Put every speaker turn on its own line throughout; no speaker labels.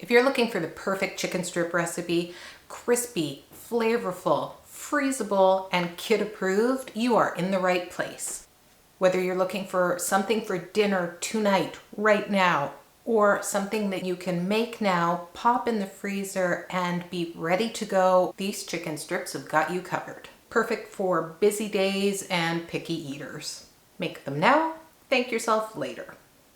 If you're looking for the perfect chicken strip recipe, crispy, flavorful, freezable, and kid approved, you are in the right place. Whether you're looking for something for dinner tonight, right now, or something that you can make now, pop in the freezer and be ready to go, these chicken strips have got you covered. Perfect for busy days and picky eaters. Make them now, thank yourself later.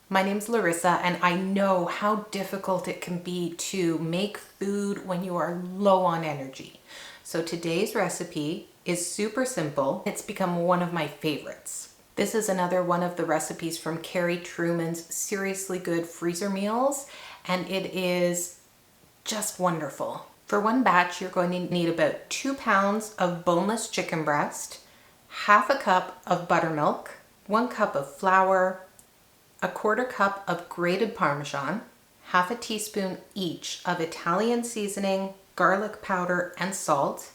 My name's Larissa, and I know how difficult it can be to make food when you are low on energy. So today's recipe is super simple. It's become one of my favorites. This is another one of the recipes from Carrie Truman's Seriously Good Freezer Meals, and it is just wonderful. For one batch, you're going to need about 2 pounds of boneless chicken breast, half a cup of buttermilk, 1 cup of flour, a 1/4 cup of grated Parmesan, half a teaspoon each of Italian seasoning, garlic powder, and salt.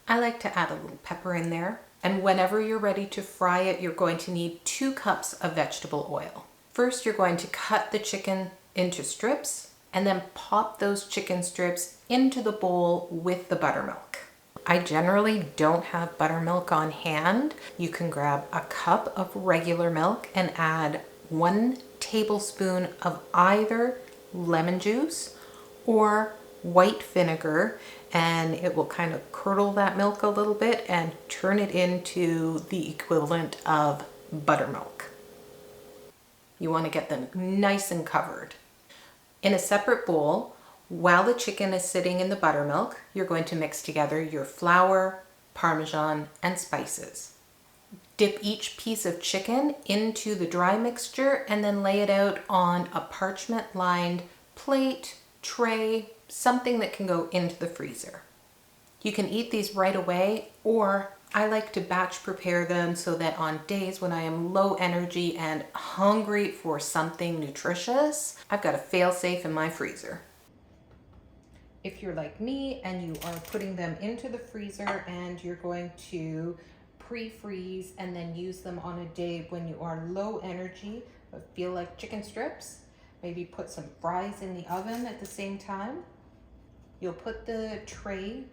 I like to add a little pepper in there. And whenever you're ready to fry it, you're going to need 2 cups of vegetable oil. First, you're going to cut the chicken into strips and then pop those chicken strips into the bowl with the buttermilk. I generally don't have buttermilk on hand. You can grab a cup of regular milk and add 1 tablespoon of either lemon juice or white vinegar, and it will kind of curdle that milk a little bit and turn it into the equivalent of buttermilk. You want to get them nice and covered. In a separate bowl, while the chicken is sitting in the buttermilk, you're going to mix together your flour, Parmesan, and spices. Dip each piece of chicken into the dry mixture and then lay it out on a parchment-lined plate, tray, something that can go into the freezer. You can eat these right away, or I like to batch prepare them so that on days when I am low energy and hungry for something nutritious, I've got a fail-safe in my freezer. If you're like me and you are putting them into the freezer and you're going to pre-freeze and then use them on a day when you are low energy but feel like chicken strips, maybe put some fries in the oven at the same time. You'll put the tray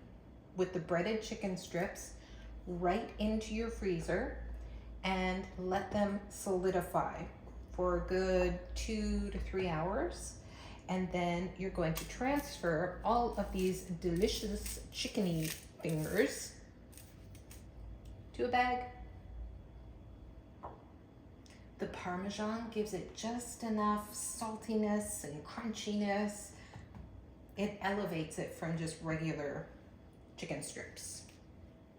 with the breaded chicken strips right into your freezer and let them solidify for a good 2 to 3 hours. And then you're going to transfer all of these delicious chickeny fingers to a bag. The Parmesan gives it just enough saltiness and crunchiness. It elevates it from just regular chicken strips.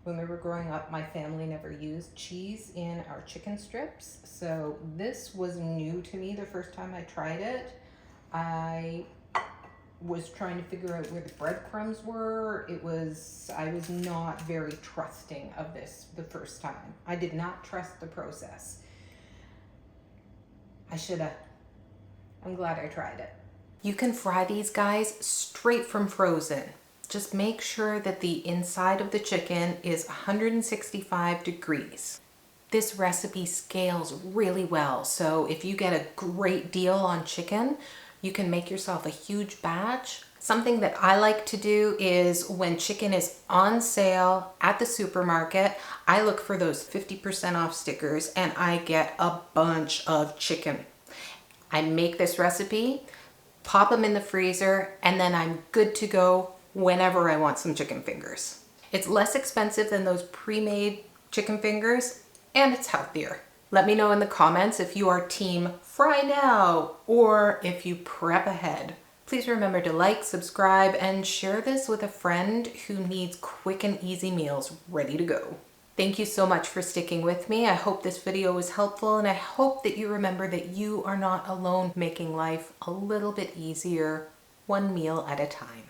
When we were growing up, my family never used cheese in our chicken strips, so this was new to me the first time I tried it. I was trying to figure out where the breadcrumbs were. I was not very trusting of this the first time. I did not trust the process. I should have. I'm glad I tried it. You can fry these guys straight from frozen. Just make sure that the inside of the chicken is 165 degrees. This recipe scales really well, so if you get a great deal on chicken, you can make yourself a huge batch. Something that I like to do is when chicken is on sale at the supermarket, I look for those 50% off stickers and I get a bunch of chicken. I make this recipe, pop them in the freezer, and then I'm good to go whenever I want some chicken fingers. It's less expensive than those pre-made chicken fingers, and it's healthier. Let me know in the comments if you are team fry now or if you prep ahead. Please remember to like, subscribe, and share this with a friend who needs quick and easy meals ready to go. Thank you so much for sticking with me. I hope this video was helpful, and I hope that you remember that you are not alone making life a little bit easier, one meal at a time.